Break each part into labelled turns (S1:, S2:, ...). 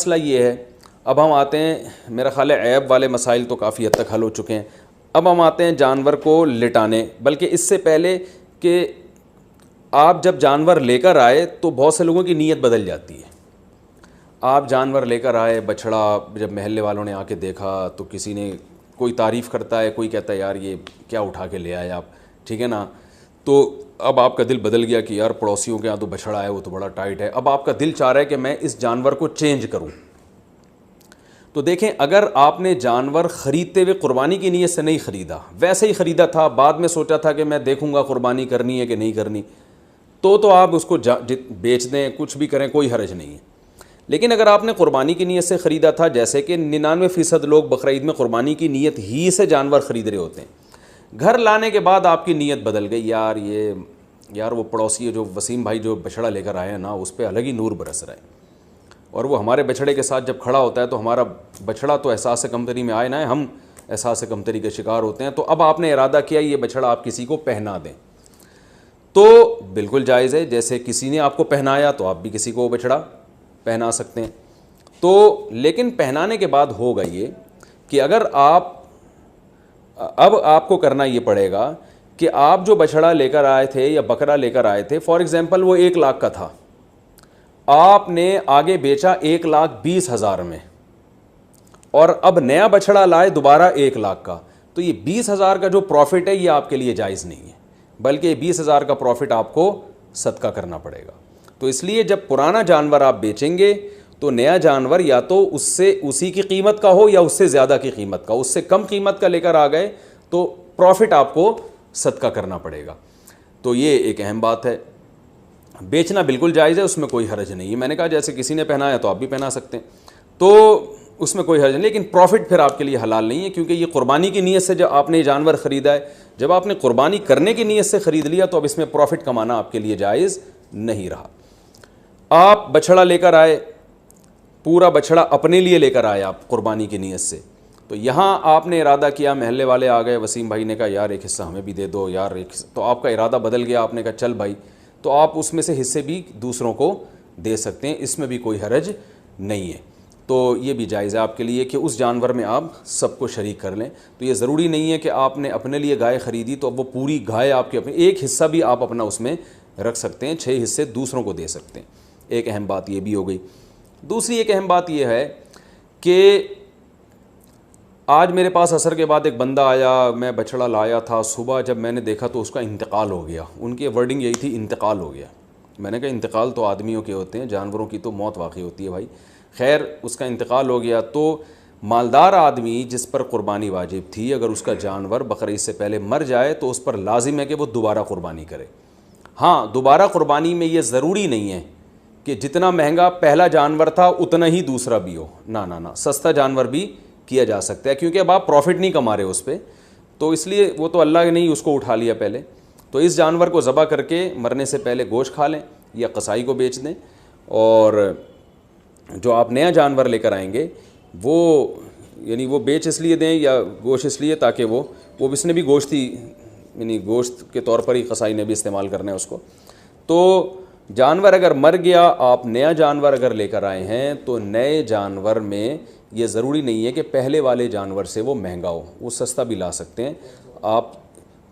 S1: مسئلہ یہ ہے، اب ہم آتے ہیں، میرا خیال ہے عیب والے مسائل تو کافی حد تک حل ہو چکے ہیں، اب ہم آتے ہیں جانور کو لٹانے، بلکہ اس سے پہلے کہ آپ جب جانور لے کر آئے تو بہت سے لوگوں کی نیت بدل جاتی ہے. آپ جانور لے کر آئے، بچھڑا، جب محلے والوں نے آ کے دیکھا تو کسی نے کوئی تعریف کرتا ہے، کوئی کہتا ہے یار یہ کیا اٹھا کے لے آئے آپ، ٹھیک ہے نا. تو اب آپ کا دل بدل گیا کہ یار پڑوسیوں کے یہاں تو بچھڑا ہے، وہ تو بڑا ٹائٹ ہے. اب آپ کا دل چاہ رہا ہے کہ میں اس جانور کو چینج کروں. تو دیکھیں، اگر آپ نے جانور خریدتے ہوئے قربانی کی نیت سے نہیں خریدا، ویسے ہی خریدا تھا، بعد میں سوچا تھا کہ میں دیکھوں گا قربانی کرنی ہے کہ نہیں کرنی، تو آپ اس کو بیچ دیں، کچھ بھی کریں، کوئی حرج نہیں ہے. لیکن اگر آپ نے قربانی کی نیت سے خریدا تھا، جیسے کہ 99% لوگ بقرعید میں قربانی کی نیت ہی سے جانور خرید رہے ہوتے ہیں، گھر لانے کے بعد آپ کی نیت بدل گئی، یار وہ پڑوسی جو وسیم بھائی جو بچھڑا لے کر آئے ہیں نا، اس پہ الگ ہی نور برس رہا ہے، اور وہ ہمارے بچھڑے کے ساتھ جب کھڑا ہوتا ہے تو ہمارا بچھڑا تو احساس کمتری میں آئے نہ ہے، ہم احساس کمتری کے شکار ہوتے ہیں. تو اب آپ نے ارادہ کیا یہ بچھڑا آپ کسی کو پہنا دیں، تو بالکل جائز ہے. جیسے کسی نے آپ کو پہنایا تو آپ بھی کسی کو بچھڑا پہنا سکتے ہیں. تو لیکن پہنانے کے بعد ہوگا یہ کہ اگر اب آپ کو کرنا یہ پڑے گا کہ آپ جو بچھڑا لے کر آئے تھے یا بکرا لے کر آئے تھے، فار ایگزامپل وہ 1 لاکھ کا تھا، آپ نے آگے بیچا 1,20,000 میں، اور اب نیا بچھڑا لائے دوبارہ 1 لاکھ کا، تو یہ 20,000 کا جو پروفٹ ہے یہ آپ کے لیے جائز نہیں ہے، بلکہ 20,000 کا پروفٹ آپ کو صدقہ کرنا پڑے گا. تو اس لیے جب پرانا جانور آپ بیچیں گے تو نیا جانور یا تو اس سے اسی کی قیمت کا ہو یا اس سے زیادہ کی قیمت کا، اس سے کم قیمت کا لے کر آ گئے تو پروفٹ آپ کو صدقہ کرنا پڑے گا. تو یہ ایک اہم بات ہے. بیچنا بالکل جائز ہے، اس میں کوئی حرج نہیں ہے. میں نے کہا جیسے کسی نے پہنایا تو آپ بھی پہنا سکتے ہیں، تو اس میں کوئی حرج نہیں، لیکن پروفٹ پھر آپ کے لیے حلال نہیں ہے، کیونکہ یہ قربانی کی نیت سے جب آپ نے جانور خریدا ہے، جب آپ نے قربانی کرنے کی نیت سے خرید لیا تو اب اس میں پروفٹ کمانا آپ کے لیے جائز نہیں رہا. آپ بچھڑا لے کر آئے، پورا بچھڑا اپنے لیے لے کر آئے آپ قربانی کی نیت سے، تو یہاں آپ نے ارادہ کیا، محلے والے آ گئے، وسیم بھائی نے کہا یار ایک حصہ ہمیں بھی دے دو یار ایک حصہ، تو آپ کا ارادہ بدل گیا، آپ نے کہا چل بھائی، تو آپ اس میں سے حصے بھی دوسروں کو دے سکتے ہیں، اس میں بھی کوئی حرج نہیں ہے. تو یہ بھی جائز ہے آپ کے لیے کہ اس جانور میں آپ سب کو شریک کر لیں. تو یہ ضروری نہیں ہے کہ آپ نے اپنے لیے گائے خریدی تو اب وہ پوری گائے آپ کے اپنے، ایک حصہ بھی آپ اپنا اس میں رکھ سکتے ہیں، 6 حصے دوسروں کو دے سکتے ہیں. ایک اہم بات یہ بھی ہو گئی. دوسری ایک اہم بات یہ ہے کہ آج میرے پاس عصر کے بعد ایک بندہ آیا، میں بچھڑا لایا تھا، صبح جب میں نے دیکھا تو اس کا انتقال ہو گیا. ان کی ورڈنگ یہی تھی، انتقال ہو گیا. میں نے کہا انتقال تو آدمیوں کے ہوتے ہیں، جانوروں کی تو موت واقع ہوتی ہے بھائی. خیر اس کا انتقال ہو گیا. تو مالدار آدمی جس پر قربانی واجب تھی، اگر اس کا جانور بقرعید سے پہلے مر جائے تو اس پر لازم ہے کہ وہ دوبارہ قربانی کرے. ہاں، دوبارہ قربانی میں یہ ضروری نہیں ہے کہ جتنا مہنگا پہلا جانور تھا اتنا ہی دوسرا بھی ہو، نہ، سستا جانور بھی کیا جا سکتا ہے، کیونکہ اب آپ پروفٹ نہیں کما رہے اس پہ، تو اس لیے وہ تو اللہ نے نہیں اس کو اٹھا لیا پہلے. تو اس جانور کو ذبح کر کے مرنے سے پہلے گوشت کھا لیں یا قصائی کو بیچ دیں، اور جو آپ نیا جانور لے کر آئیں گے وہ یعنی وہ بیچ اس لیے دیں یا گوشت اس لیے تاکہ وہ اس نے بھی گوشت ہی، یعنی گوشت کے طور پر ہی قصائی نے بھی استعمال کرنا ہے اس کو. تو جانور اگر مر گیا، آپ نیا جانور اگر لے کر آئے ہیں تو نئے جانور میں یہ ضروری نہیں ہے کہ پہلے والے جانور سے وہ مہنگا ہو، وہ سستا بھی لا سکتے ہیں. آپ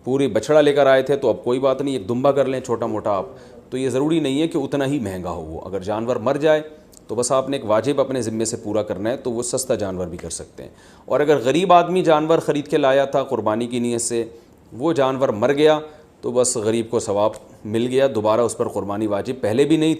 S1: پوری بچھڑا لے کر آئے تھے تو اب کوئی بات نہیں، ایک دمبا کر لیں چھوٹا موٹا آپ، تو یہ ضروری نہیں ہے کہ اتنا ہی مہنگا ہو. وہ اگر جانور مر جائے تو بس آپ نے ایک واجب اپنے ذمے سے پورا کرنا ہے، تو وہ سستا جانور بھی کر سکتے ہیں. اور اگر غریب آدمی جانور خرید کے لایا تھا قربانی کی نیت سے، وہ جانور مر گیا تو بس غریب کو ثواب مل گیا، دوبارہ اس پر قربانی واجب پہلے بھی نہیں تھی.